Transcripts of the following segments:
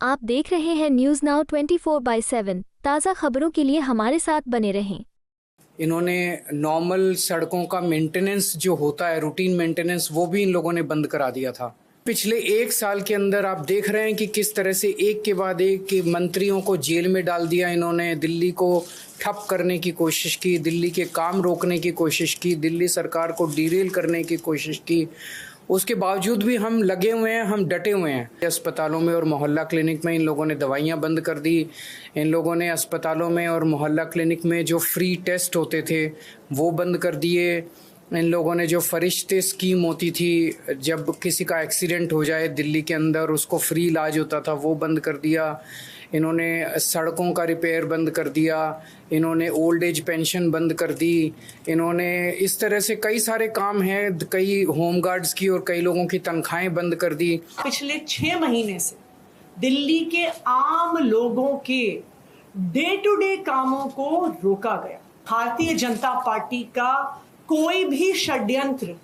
आप देख रहे हैं न्यूज़ नाउ 24/7 ताज़ा खबरों के लिए हमारे साथ बने रहें। इन्होंने नॉर्मल सड़कों का मेंटेनेंस जो होता है, रूटीन मेंटेनेंस, वो भी इन लोगों ने बंद करा दिया था। पिछले एक साल के अंदर आप देख रहे हैं कि किस तरह से एक के बाद एक मंत्रियों को जेल में डाल दिया इन्होंने। दिल्ली को ठप करने की कोशिश की, दिल्ली के काम रोकने की कोशिश की, दिल्ली सरकार को डीरेल करने की कोशिश की। उसके बावजूद भी हम लगे हुए हैं, हम डटे हुए हैं। अस्पतालों में और मोहल्ला क्लिनिक में इन लोगों ने दवाइयाँ बंद कर दी। इन लोगों ने अस्पतालों में और मोहल्ला क्लिनिक में जो फ्री टेस्ट होते थे वो बंद कर दिए। इन लोगों ने जो फरिश्ते स्कीम होती थी, जब किसी का एक्सीडेंट हो जाए दिल्ली के अंदर उसको फ्री इलाज होता था, वो बंद कर दिया। इन्होंने सड़कों का रिपेयर बंद कर दिया। इन्होंने ओल्ड एज पेंशन बंद कर दी। इन्होंने इस तरह से कई सारे काम हैं, कई होमगार्ड्स की और कई लोगों की तनख्वाहें बंद कर दी। पिछले 6 महीने से दिल्ली के आम लोगों के डे टू डे कामों को रोका गया। भारतीय जनता पार्टी का कोई भी षड्यंत्र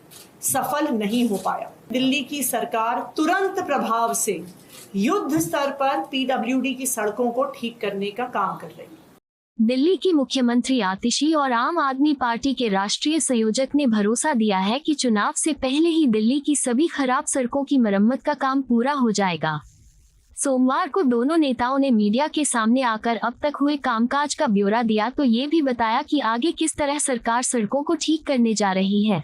सफल नहीं हो पाया। दिल्ली की सरकार तुरंत प्रभाव से युद्ध स्तर पर पीडब्ल्यूडी की सड़कों को ठीक करने का काम कर रही है। दिल्ली की मुख्यमंत्री आतिशी और आम आदमी पार्टी के राष्ट्रीय संयोजक ने भरोसा दिया है कि चुनाव से पहले ही दिल्ली की सभी खराब सड़कों की मरम्मत का काम पूरा हो जाएगा। सोमवार को दोनों नेताओं ने मीडिया के सामने आकर अब तक हुए कामकाज का ब्यौरा दिया, तो ये भी बताया कि आगे किस तरह सरकार सड़कों को ठीक करने जा रही है।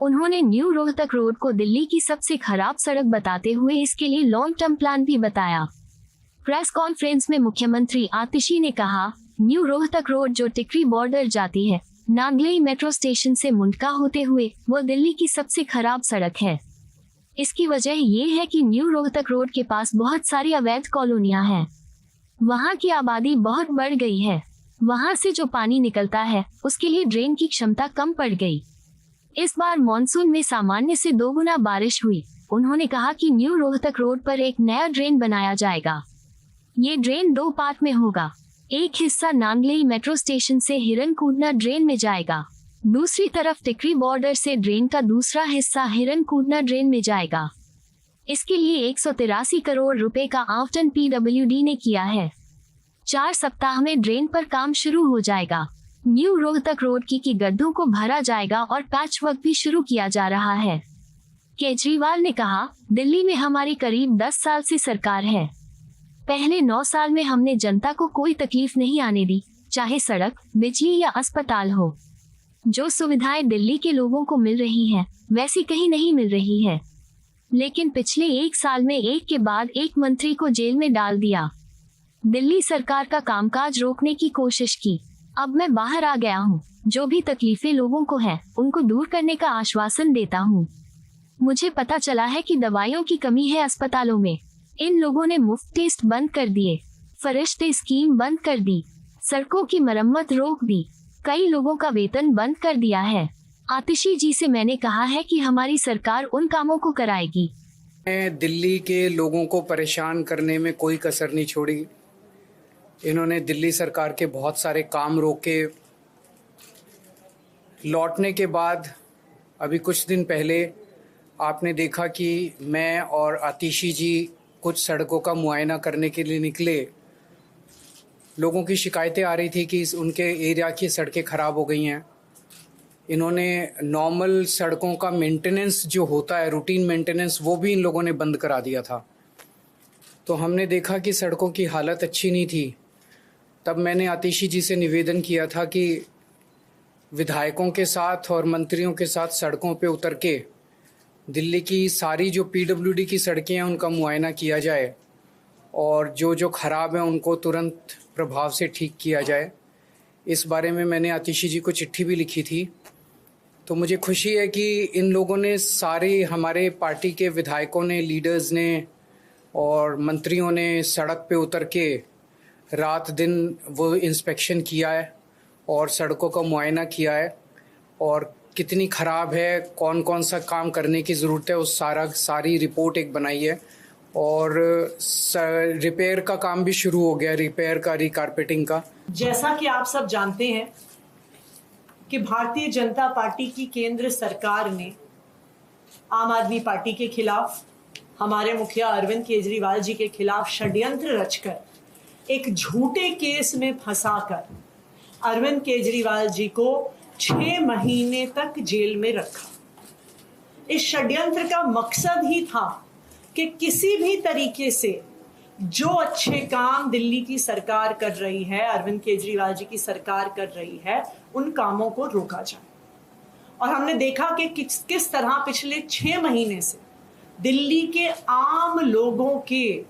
उन्होंने न्यू रोहतक रोड को दिल्ली की सबसे खराब सड़क बताते हुए इसके लिए लॉन्ग टर्म प्लान भी बताया। प्रेस कॉन्फ्रेंस में मुख्यमंत्री आतिशी ने कहा, न्यू रोहतक रोड जो टिकरी बॉर्डर जाती है नांगलेई मेट्रो स्टेशन से मुंडका होते हुए, वो दिल्ली की सबसे खराब सड़क है। इसकी वजह ये है कि न्यू रोहतक रोड के पास बहुत सारी अवैध कॉलोनियां हैं। वहां की आबादी बहुत बढ़ गई है। वहां से जो पानी निकलता है उसके लिए ड्रेन की क्षमता कम पड़ गई। इस बार मॉनसून में सामान्य से 2 गुना बारिश हुई। उन्होंने कहा कि न्यू रोहतक रोड पर एक नया ड्रेन बनाया जाएगा। ये ड्रेन 2 पार्ट में होगा। एक हिस्सा नांगलेई मेट्रो स्टेशन से हिरनकूदना ड्रेन में जाएगा, दूसरी तरफ टिकरी बॉर्डर से ड्रेन का दूसरा हिस्सा हिरनकूदना ड्रेन में जाएगा। इसके लिए 183 करोड़ रुपए का आवंटन पीडब्ल्यूडी ने किया है। 4 सप्ताह में ड्रेन पर काम शुरू हो जाएगा। न्यू रोहतक रोड की गड्ढों को भरा जाएगा और पैच वर्क भी शुरू किया जा रहा है। केजरीवाल ने कहा, दिल्ली में हमारी करीब 10 साल से सरकार है। पहले 9 साल में हमने जनता को कोई तकलीफ नहीं आने दी, चाहे सड़क, बिजली या अस्पताल हो। जो सुविधाएं दिल्ली के लोगों को मिल रही हैं, वैसी कहीं नहीं मिल रही है। लेकिन पिछले 1 साल में एक के बाद एक मंत्री को जेल में डाल दिया। दिल्ली सरकार का कामकाज रोकने की कोशिश की। अब मैं बाहर आ गया हूँ। जो भी तकलीफें लोगों को हैं, उनको दूर करने का आश्वासन देता हूँ। मुझे पता चला है कि दवाइयों की कमी है अस्पतालों में। इन लोगों ने मुफ्त टेस्ट बंद कर दिए, फरिश्ते स्कीम बंद कर दी, सड़कों की मरम्मत रोक दी, कई लोगों का वेतन बंद कर दिया है। आतिशी जी से मैंने कहा है कि हमारी सरकार उन कामों को कराएगी। दिल्ली के लोगों को परेशान करने में कोई कसर नहीं छोड़ी। इन्होंने दिल्ली सरकार के बहुत सारे काम रोके। लौटने के बाद अभी कुछ दिन पहले आपने देखा कि मैं और आतिशी जी कुछ सड़कों का मुआयना करने के लिए निकले। लोगों की शिकायतें आ रही थी कि उनके एरिया की सड़कें ख़राब हो गई हैं। इन्होंने नॉर्मल सड़कों का मेंटेनेंस जो होता है, रूटीन मेंटेनेंस, वो भी इन लोगों ने बंद करा दिया था। तो हमने देखा कि सड़कों की हालत अच्छी नहीं थी। तब मैंने आतिशी जी से निवेदन किया था कि विधायकों के साथ और मंत्रियों के साथ सड़कों पे उतर के दिल्ली की सारी जो पीडब्ल्यूडी की सड़कें हैं उनका मुआयना किया जाए और जो जो ख़राब हैं उनको तुरंत प्रभाव से ठीक किया जाए। इस बारे में मैंने आतिशी जी को चिट्ठी भी लिखी थी। तो मुझे खुशी है कि इन लोगों ने, सारे हमारे पार्टी के विधायकों ने, लीडर्स ने और मंत्रियों ने सड़क पे उतर के रात दिन वो इंस्पेक्शन किया है और सड़कों का मुआयना किया है और कितनी ख़राब है, कौन कौन सा काम करने की ज़रूरत है, उस सारी रिपोर्ट एक बनाई है। और रिपेयर का काम भी शुरू हो गया, रिपेयर का, रिकारपेटिंग का। जैसा कि आप सब जानते हैं कि भारतीय जनता पार्टी की केंद्र सरकार ने आम आदमी पार्टी के खिलाफ हमारे मुखिया अरविंद केजरीवाल जी के खिलाफ षड्यंत्र रचकर एक झूठे केस में फंसाकर अरविंद केजरीवाल जी को 6 महीने तक जेल में रखा। इस षड्यंत्र का मकसद ही था कि किसी भी तरीके से जो अच्छे काम दिल्ली की सरकार कर रही है, अरविंद केजरीवाल जी की सरकार कर रही है, उन कामों को रोका जाए। और हमने देखा कि किस तरह पिछले 6 महीने से दिल्ली के आम लोगों के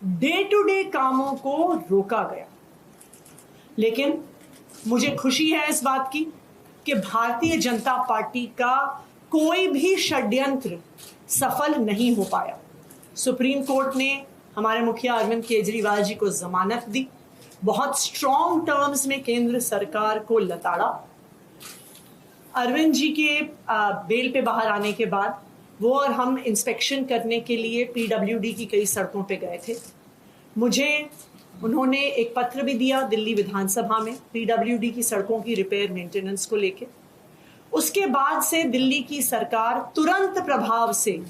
डे टू डे कामों को रोका गया। लेकिन मुझे खुशी है इस बात की कि भारतीय जनता पार्टी का कोई भी षड्यंत्र सफल नहीं हो पाया। सुप्रीम कोर्ट ने हमारे मुखिया अरविंद केजरीवाल जी को जमानत दी, बहुत स्ट्रॉन्ग टर्म्स में केंद्र सरकार को लताड़ा। अरविंद जी के बेल पे बाहर आने के बाद वो और हम इंस्पेक्शन करने के लिए पीडब्ल्यूडी की कई सड़कों पे गए थे। मुझे उन्होंने एक पत्र भी दिया दिल्ली विधानसभा में पीडब्ल्यूडी की सड़कों की रिपेयर मेंटेनेंस को लेके। उसके बाद से दिल्ली की सरकार तुरंत प्रभाव से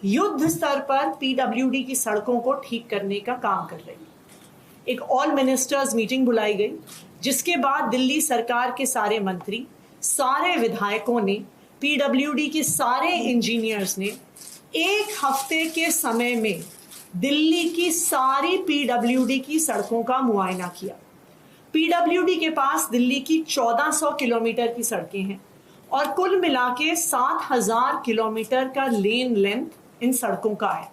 युद्ध स्तर पर पीडब्ल्यूडी की सड़कों को ठीक करने का काम कर रही है। एक ऑल मिनिस्टर्स मीटिंग बुलाई गई, जिसके बाद दिल्ली सरकार के सारे मंत्री, सारे विधायकों ने, पीडब्ल्यूडी के सारे इंजीनियर्स ने 1 हफ्ते के समय में दिल्ली की सारी पीडब्ल्यूडी की सड़कों का मुआयना किया। पीडब्ल्यूडी के पास दिल्ली की 1400 किलोमीटर की सड़कें हैं और कुल मिला के 7000 किलोमीटर का लेन लेंथ इन सड़कों का है।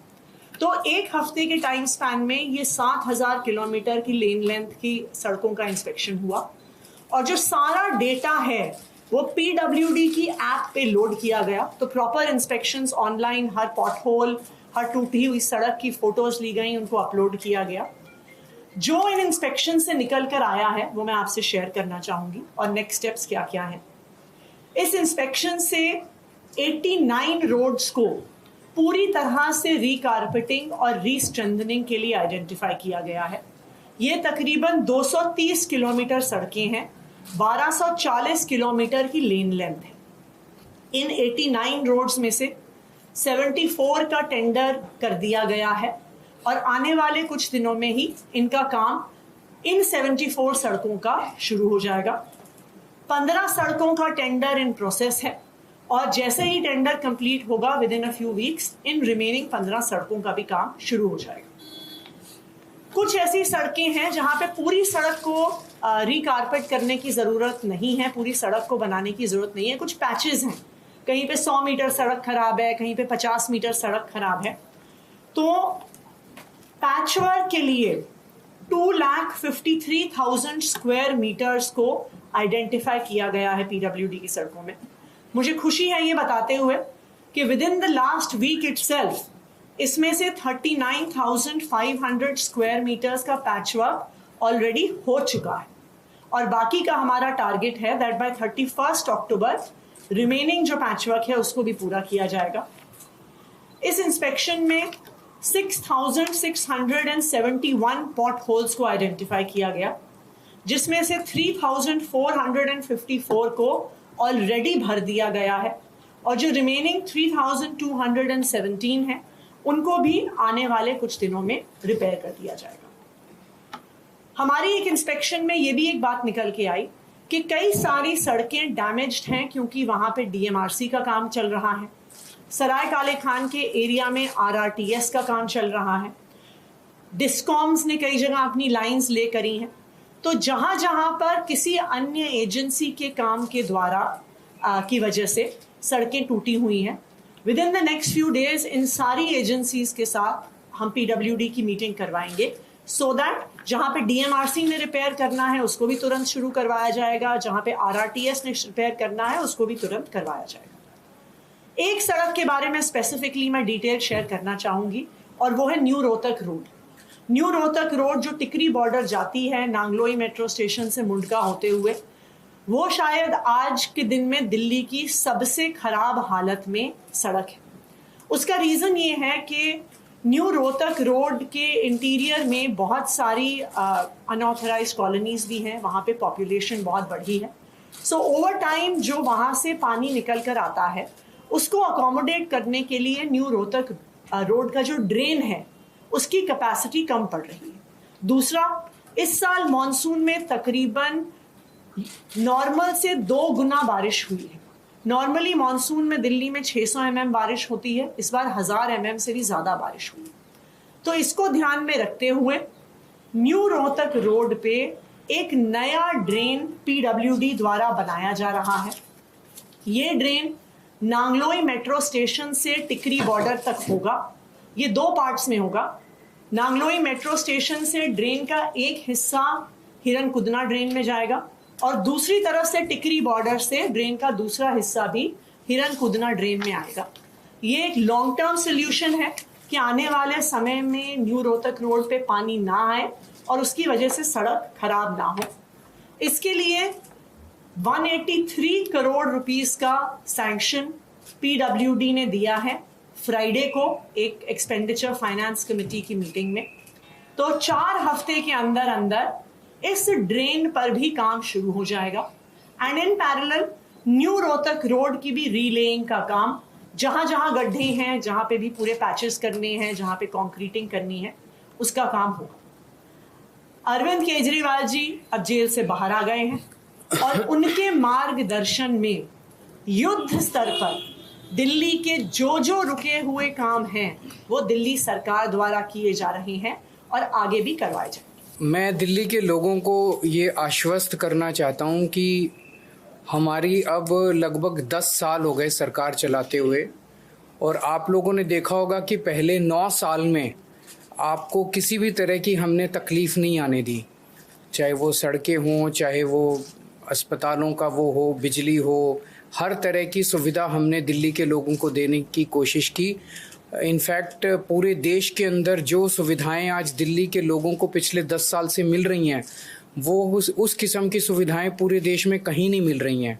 तो 1 हफ्ते के टाइम स्पैन में ये 7000 किलोमीटर की लेन लेंथ की सड़कों का इंस्पेक्शन हुआ और जो सारा डेटा है वो पीडब्ल्यूडी की ऐप पे लोड किया गया। तो प्रॉपर इंस्पेक्शंस ऑनलाइन, हर पॉटहोल, हर टूटी हुई सड़क की फोटोज ली गई, उनको अपलोड किया गया। जो इन इंस्पेक्शन से निकल कर आया है वो मैं आपसे शेयर करना चाहूंगी और नेक्स्ट स्टेप्स क्या क्या हैं। इस इंस्पेक्शन से 89 रोड्स को पूरी तरह से रीकारपेटिंग और रीस्ट्रेंथनिंग के लिए आइडेंटिफाई किया गया है। ये तकरीबन 230 किलोमीटर सड़कें हैं, 1240 किलोमीटर की लेन लेंथ है। इन 89 रोड्स में से 74 का टेंडर कर दिया गया है और आने वाले कुछ दिनों में ही इनका काम इन 74 सड़कों का शुरू हो जाएगा। 15 सड़कों का टेंडर इन प्रोसेस है और जैसे ही टेंडर कंप्लीट होगा with in a few weeks in remaining 15 सड़कों का भी काम शुरू हो जाएगा। कुछ ऐसी सड़कें हैं जहां पे पूरी सड़क को रिकारपेट करने की जरूरत नहीं है, पूरी सड़क को बनाने की जरूरत नहीं है। कुछ पैचेस हैं, कहीं पे 100 मीटर सड़क खराब है, कहीं पे 50 मीटर सड़क खराब है। तो पैचवर्क के लिए 2,53,000 स्क्वायर मीटर्स को आइडेंटिफाई किया गया है पीडब्ल्यूडी की सड़कों में। मुझे खुशी है ये बताते हुए कि within the last week itself इसमें से 39,500 स्क्वायर मीटर्स का पैचवर्क ऑलरेडी हो चुका है और बाकी का हमारा टारगेट है दैट बाय 31 अक्टूबर रिमेनिंग जो पैचवर्क है उसको भी पूरा किया जाएगा। इस इंस्पेक्शन में 6,671 पॉट होल्स को आइडेंटिफाई किया गया, जिसमें से 3,454 को ऑलरेडी भर दिया गया है और जो रिमेनिंग 3,217 है उनको भी आने वाले कुछ दिनों में रिपेयर कर दिया जाएगा। हमारी एक इंस्पेक्शन में ये भी एक बात निकल के आई कि कई सारी सड़कें डैमेज्ड हैं क्योंकि वहां पे डीएमआरसी का काम चल रहा है, सराय काले खान के एरिया में आरआरटीएस का काम चल रहा है, डिस्कॉम्स ने कई जगह अपनी लाइंस ले करी हैं। तो जहां जहां पर किसी अन्य एजेंसी के काम के द्वारा की वजह से सड़कें टूटी हुई हैं, with in the next few days in सारी एजेंसीज के साथ हम पीडब्ल्यूडी की मीटिंग करवाएंगे सो दैट जहां पे डीएमआरसी ने रिपेयर करना है उसको भी तुरंत शुरू करवाया जाएगा, जहां पे आरआरटीएस ने रिपेयर करना है उसको भी तुरंत करवाया जाएगा। एक सड़क के बारे में स्पेसिफिकली मैं डिटेल शेयर करना चाहूंगी और वो है new Rohtak road. New Rohtak road जो टिकरी बॉर्डर जाती है नांगलोई मेट्रो स्टेशन से मुंडका होते हुए, वो शायद आज के दिन में दिल्ली की सबसे खराब हालत में सड़क है। उसका रीजन ये है कि न्यू रोहतक रोड के इंटीरियर में बहुत सारी अनऑथराइज्ड कॉलोनीज भी हैं, वहाँ पे पॉपुलेशन बहुत बढ़ी है। सो ओवर टाइम जो वहाँ से पानी निकल कर आता है उसको अकोमोडेट करने के लिए न्यू रोहतक रोड का जो ड्रेन है उसकी कैपेसिटी कम पड़ रही है। दूसरा, इस साल मॉनसून में तकरीबन नॉर्मल से 2 गुना बारिश हुई है। नॉर्मली मॉनसून में दिल्ली में 600 mm बारिश होती है, इस बार 1000 mm से भी ज़्यादा बारिश हुई। तो इसको ध्यान में रखते हुए न्यू रोहतक रोड पे एक नया ड्रेन पीडब्ल्यूडी द्वारा बनाया जा रहा है। ये ड्रेन नांगलोई मेट्रो स्टेशन से टिकरी बॉर्डर तक होगा। ये 2 पार्ट्स में होगा। नांगलोई मेट्रो स्टेशन से ड्रेन का एक हिस्सा हिरनकुदना ड्रेन में जाएगा और दूसरी तरफ से टिकरी बॉर्डर से ड्रेन का दूसरा हिस्सा भी हिरनकुदना ड्रेन में आएगा। ये एक लॉन्ग टर्म सोल्यूशन है कि आने वाले समय में न्यू रोहतक रोड पे पानी ना आए और उसकी वजह से सड़क खराब ना हो। इसके लिए 183 करोड़ रुपीस का सैंक्शन पीडब्ल्यूडी ने दिया है फ्राइडे को एक एक्सपेंडिचर फाइनेंस कमेटी की मीटिंग में। तो 4 हफ्ते के अंदर अंदर इस ड्रेन पर भी काम शुरू हो जाएगा and in parallel new Rohtak road की भी रीलेइंग का काम, जहां जहां गड्ढे हैं, जहां पे भी पूरे पैचेस करने हैं, जहां पे कंक्रीटिंग करनी है, उसका काम होगा। अरविंद केजरीवाल जी अब जेल से बाहर आ गए हैं और उनके मार्गदर्शन में युद्ध स्तर पर दिल्ली के जो रुके हुए काम हैं वो दिल्ली सरकार द्वारा किए जा रहे हैं और आगे भी करवाए जाएंगे। मैं दिल्ली के लोगों को ये आश्वस्त करना चाहता हूँ कि हमारी अब लगभग 10 साल हो गए सरकार चलाते हुए और आप लोगों ने देखा होगा कि पहले 9 साल में आपको किसी भी तरह की हमने तकलीफ़ नहीं आने दी, चाहे वो सड़कें हों, चाहे वो अस्पतालों का वो हो, बिजली हो, हर तरह की सुविधा हमने दिल्ली के लोगों को देने की कोशिश की। इनफैक्ट पूरे देश के अंदर जो सुविधाएं आज दिल्ली के लोगों को पिछले 10 साल से मिल रही हैं वो उस किस्म की सुविधाएं पूरे देश में कहीं नहीं मिल रही हैं।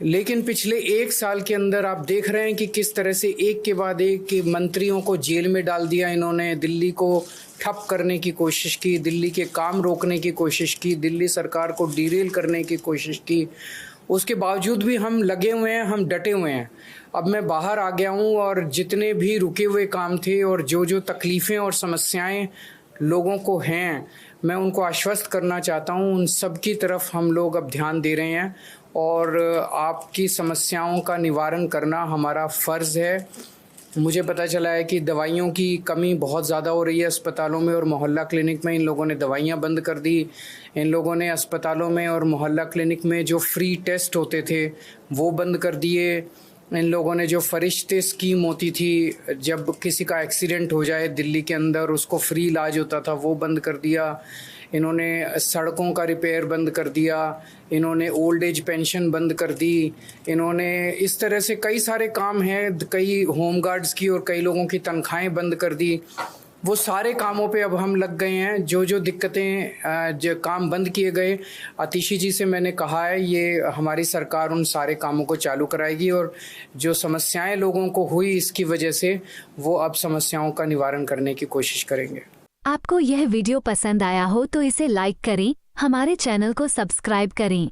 लेकिन पिछले 1 साल के अंदर आप देख रहे हैं कि किस तरह से एक के बाद एक मंत्रियों को जेल में डाल दिया इन्होंने, दिल्ली को ठप करने की कोशिश की, दिल्ली के काम रोकने की कोशिश की, दिल्ली सरकार को डीरेल करने की कोशिश की। उसके बावजूद भी हम लगे हुए हैं, हम डटे हुए हैं। अब मैं बाहर आ गया हूँ और जितने भी रुके हुए काम थे और जो तकलीफ़ें और समस्याएं लोगों को हैं, मैं उनको आश्वस्त करना चाहता हूँ। उन सब की तरफ हम लोग अब ध्यान दे रहे हैं और आपकी समस्याओं का निवारण करना हमारा फ़र्ज़ है। मुझे पता चला है कि दवाइयों की कमी बहुत ज़्यादा हो रही है अस्पतालों में और मोहल्ला क्लिनिक में। इन लोगों ने दवाइयाँ बंद कर दी। इन लोगों ने अस्पतालों में और मोहल्ला क्लिनिक में जो फ्री टेस्ट होते थे वो बंद कर दिए। इन लोगों ने जो फरिश्ते स्कीम होती थी, जब किसी का एक्सीडेंट हो जाए दिल्ली के अंदर उसको फ्री इलाज होता था, वो बंद कर दिया। इन्होंने सड़कों का रिपेयर बंद कर दिया। इन्होंने ओल्ड एज पेंशन बंद कर दी। इन्होंने इस तरह से कई सारे काम हैं, कई होम गार्ड्स की और कई लोगों की तनख्वाहें बंद कर दी। वो सारे कामों पे अब हम लग गए हैं। जो दिक्कतें जो काम बंद किए गए, आतिशी जी से मैंने कहा है ये हमारी सरकार उन सारे कामों को चालू कराएगी और जो समस्याएं लोगों को हुई इसकी वजह से वो अब समस्याओं का निवारण करने की कोशिश करेंगे। आपको यह वीडियो पसंद आया हो तो इसे लाइक करें, हमारे चैनल को सब्सक्राइब करें।